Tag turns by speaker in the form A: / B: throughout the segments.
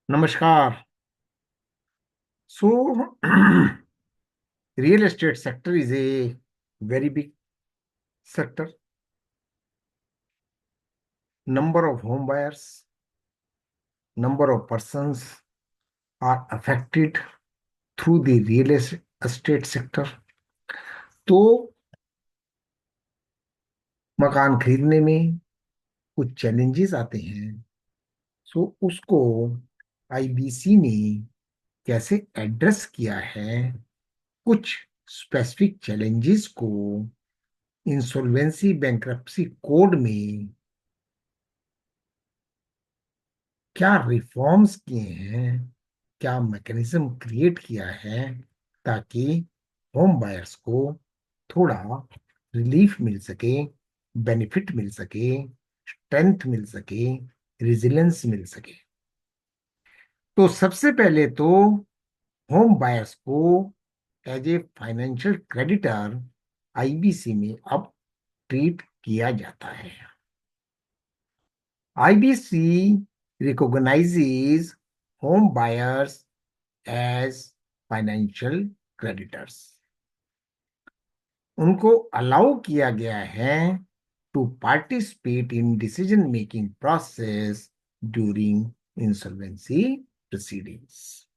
A: नमस्कार। So, real estate sector is a very big sector. Number of home buyers, number of persons are affected through the estate sector. तो मकान खरीदने में कुछ challenges आते हैं। सो उसको आईबीसी ने कैसे एड्रेस किया है, कुछ स्पेसिफिक चैलेंजेस को इंसॉल्वेंसी बैंक्रप्सी कोड में क्या रिफॉर्म्स किए हैं, क्या मैकेनिज्म क्रिएट किया है ताकि होम बायर्स को थोड़ा रिलीफ मिल सके, बेनिफिट मिल सके, स्ट्रेंथ मिल सके, रेजिलियंस मिल सके। तो सबसे पहले तो होम बायर्स को as a financial creditor IBC में अब ट्रीट किया जाता है। IBC recognizes home buyers as financial creditors. उनको अलाउ किया गया है to participate in decision making process during insolvency proceedings.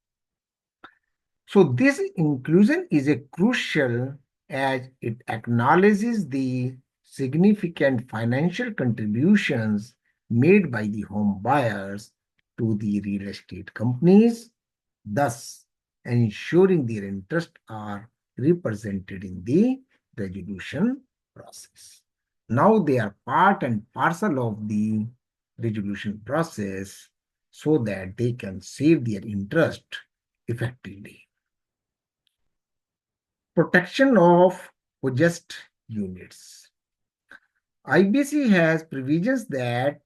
A: So this inclusion is a crucial as it acknowledges the significant financial contributions made by the home buyers to the real estate companies, thus ensuring their interests are represented in the resolution process. Now they are part and parcel of the resolution process so that they can save their interest effectively. Protection of possessed units. IBC has provisions that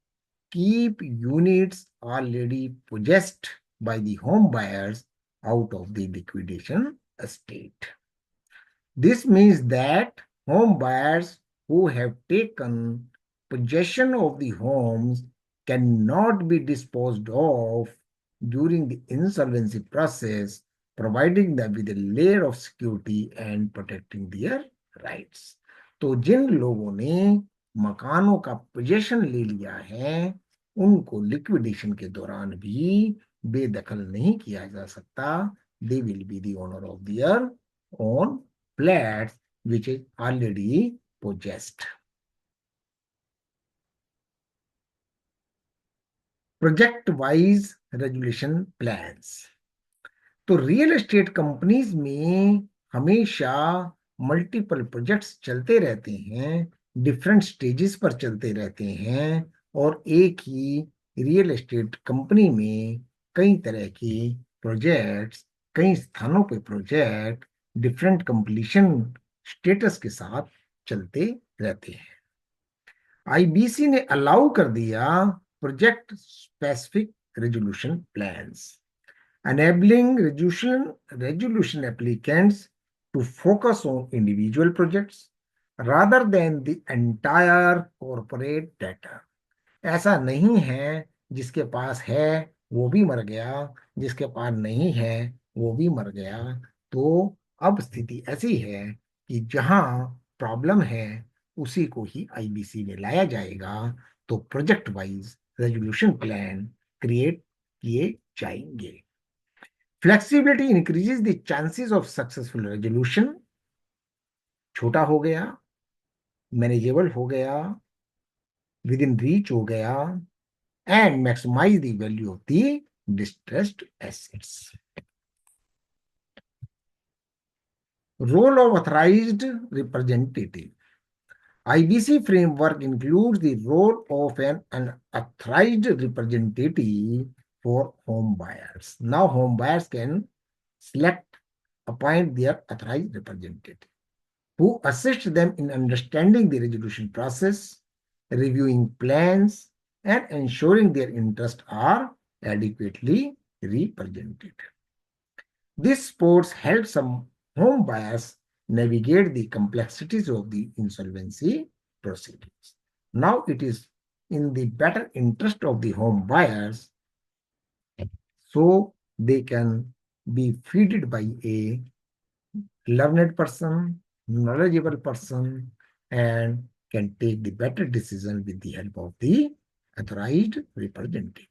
A: keep units already possessed by the home buyers out of the liquidation estate. This means that home buyers who have taken possession of the homes cannot be disposed of during the insolvency process, providing them with a layer of security and protecting their rights. तो जिन लोगों ने मकानों का possession ले लिया है, उनको liquidation के दौरान भी बेदखल नहीं किया जा सकता। They will be the owner of their own flats which is already possessed. Project wise resolution plans. तो रियल एस्टेट कंपनीज में हमेशा मल्टीपल प्रोजेक्ट्स चलते रहते हैं, डिफरेंट स्टेजेस पर चलते रहते हैं, और एक ही रियल एस्टेट कंपनी में कई तरह के प्रोजेक्ट्स, कई स्थानों पे प्रोजेक्ट डिफरेंट कंप्लीशन स्टेटस के साथ चलते रहते हैं। आईबीसी ने अलाउ कर दिया project specific resolution plans, enabling resolution applicants to focus on individual projects rather than the entire corporate data. ऐसा नहीं है जिसके पास है वो भी मर गया, जिसके पास नहीं है वो भी मर गया। तो अब स्थिति ऐसी है कि जहां प्रॉब्लम है उसी को ही आईबीसी में लाया जाएगा, तो project wise resolution plan create किए जाएंगे। Flexibility increases the chances of successful resolution. छोटा हो गया, मैनेजेबल हो गया, विद इन रीच हो गया, and maximize the value of the distressed assets. Role of authorised representative. IBC framework includes the role of an authorized representative for home buyers. Now home buyers can appoint their authorized representative who assist them in understanding the resolution process, reviewing plans, and ensuring their interests are adequately represented. This support helps some home buyers navigate the complexities of the insolvency proceedings. Now it is in the better interest of the home buyers So they can be fed by a learned person, knowledgeable person, and can take the better decision with the help of the authorized representative.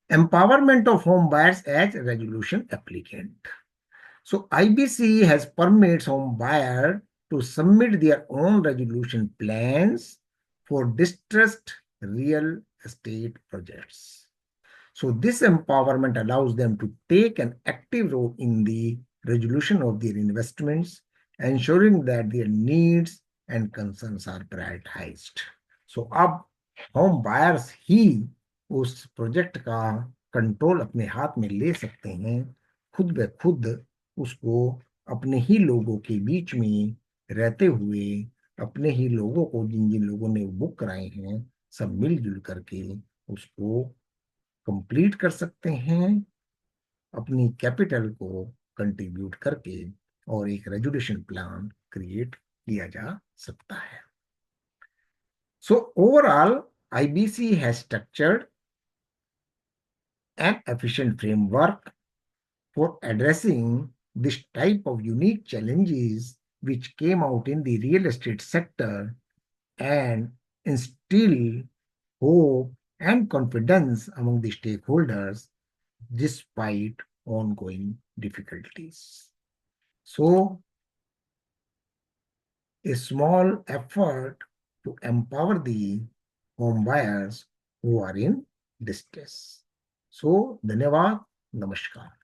A: Empowerment of home buyers as a resolution applicant. So IBC has permits home buyer to submit their own resolution plans for distressed real estate projects. So this empowerment allows them to take an active role in the resolution of their investments, ensuring that their needs and concerns are prioritized. So अब home buyers ही उस project का control अपने हाथ में ले सकते हैं, खुद ब खुद उसको अपने ही लोगों के बीच में रहते हुए, अपने ही लोगों को जिन जिन लोगों ने बुक कराए हैं, सब मिलजुल करके उसको कंप्लीट कर सकते हैं, अपनी कैपिटल को कंट्रीब्यूट करके, और एक रेजुलेशन प्लान क्रिएट किया जा सकता है. So overall, IBC has structured an efficient framework for addressing this type of unique challenges which came out in the real estate sector and instill hope and confidence among the stakeholders despite ongoing difficulties. So, a small effort to empower the home buyers who are in distress. So, धन्यवाद, नमस्कार.